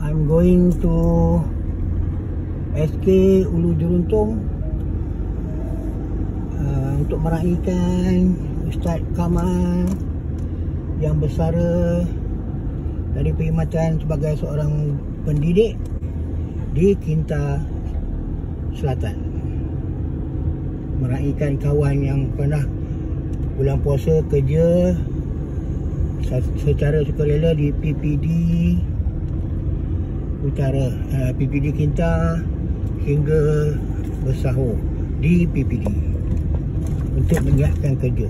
I'm going to SK Ulu Jeruntung untuk meraihkan Ustaz Kamal yang bersara dari perkhidmatan sebagai seorang pendidik di Kinta Selatan. Meraihkan kawan yang pernah bulan puasa kerja secara sukarela di PPD Utara, PPD Kinta hingga bersahur di PPD untuk menyiapkan kerja.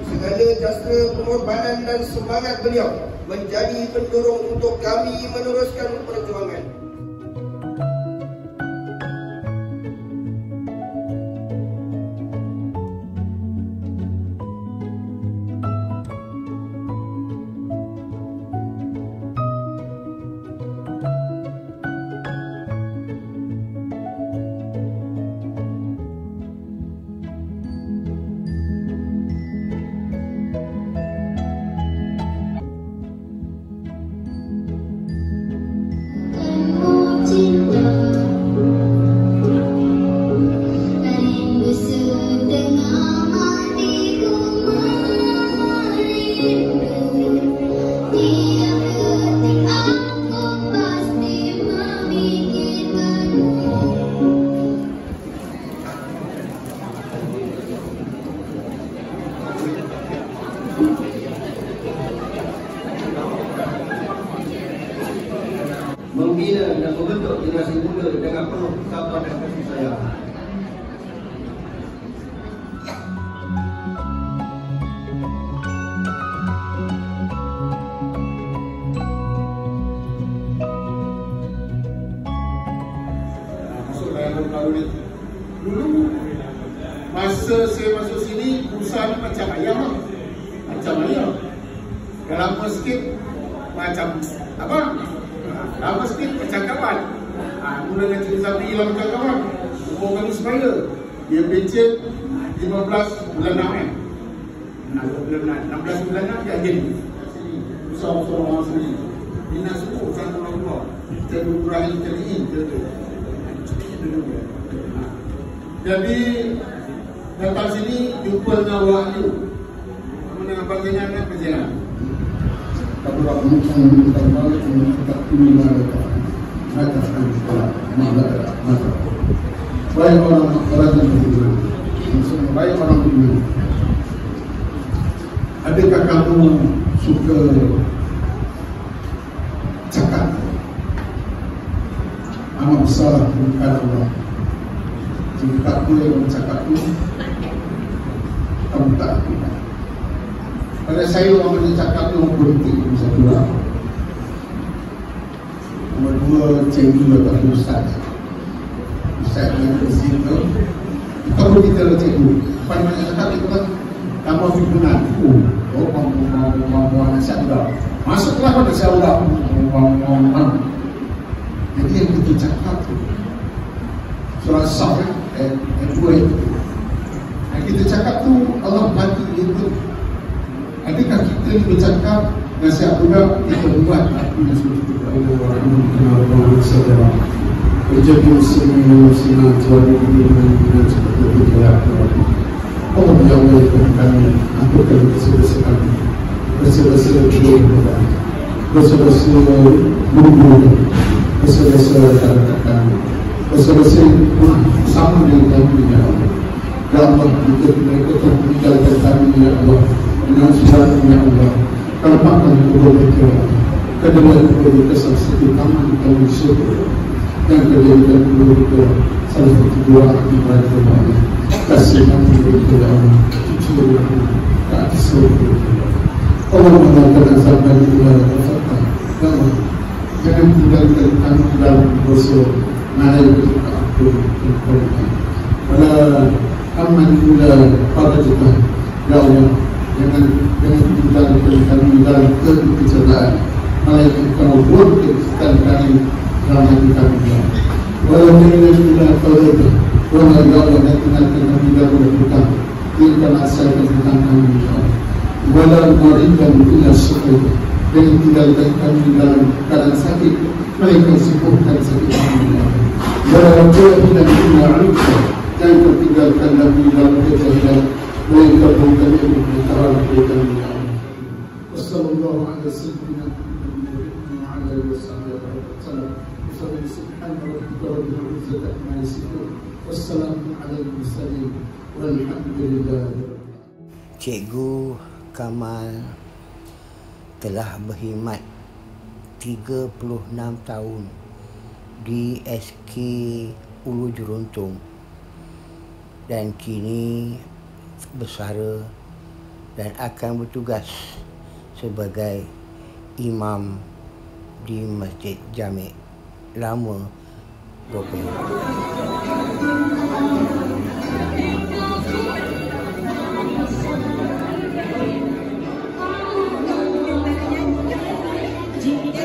Segala jasa pengorbanan dan semangat beliau menjadi pendorong untuk kami meneruskan perjuangan. Membina dan membentuk generasi muda dengan penuh kesatuan dan kasih sayang. Masuk dalam tahun dulu, masa saya masuk sini, usaha ni macam ayam. Macam ayam. Kalau lama sikit, macam apa? Lama sikit macam kawan. Mula dengan cik sapi hilang macam kawan. Umur kami supaya dia pencet 15 bulan 6 kan. 16 bulan 6 dia jadi usaha-usaha orang sendiri. Bina suku satu orang keluar. Kita berkurang ceriin ke tu. Jadi datang sini jumpa dengan Wahyu. Dengan panggilan dan perjalanan. Kabur muncul kita balik kita pilih mereka. Mereka akan sekolah. Maka. Baik orang kerajaan itu. Baik orang itu. Adakah kamu suka cakap? Amat besar bukan Allah. Jika tak boleh bercakap itu, kamu tak boleh. Pada saya orang yang cakap itu politik bisa keluar. dua cikgu atau ustaz. Ustaz yang bersih tu, kalau kita lah cikgu, pada masyarakat kita kamu figuran, mau nasihat dah, masuklah pada nasihat dah, jadi yang kita cakap tu, surah Saf, dua itu, yang kita cakap tu Allah bantu itu. Adakah kita ni bercakap nasihat juga kita buat aku yang sudah kita menjadi muslim tuan dengan seperti itu ya Allah menjauhkan kami ampunkan dosa-dosa kami, dosa-dosa kita, dosa-dosa guru, dosa-dosa rakyat kami, dosa-dosa sama dengan kami ya Allah. Ya Allah, kita meninggalkan kami ya Allah dengan surat ya Allah. Kalau makan kepada kita, kedua kepada kesaksian taman kami syukur. Dan kedua kita salah satu doa ibadah kepada kasih kami kepada Allah, cucu ke atas surga. Allah mengajarkan sampai kita berkata, jangan tinggalkan kami dalam dosa, naik kita ampun kepada pada aman kita pada kita. Ya Allah, jangan tinggalkan kami dalam kekecewaan, malaikat kamu pun kesukaan kami dalam hati kami. Walau kita tahu, walau ya Allah tinggalkan kami dalam hutang, tinggalkan asalkan hutang kami. Walau meringan kita syukur, dan tinggalkan kami dalam keadaan sakit, malaikat sembuhkan sakit kami. Walau kita tidak dan tinggalkan kami dalam kejahilan, malaikat bukan ilmu kita kami. Wassallallahu ala sayyidina Muhammadin wa ala alihi wasallam. Subhana rabbika rabbil izzati amma yasifun. Wassalamu ala al-mursalin walhamdulillahi. Cikgu Kamal telah berkhidmat 36 tahun di SK Ulu Jeruntung dan kini bersara dan akan bertugas sebagai imam di Masjid Jami' Lama Gopeng. GS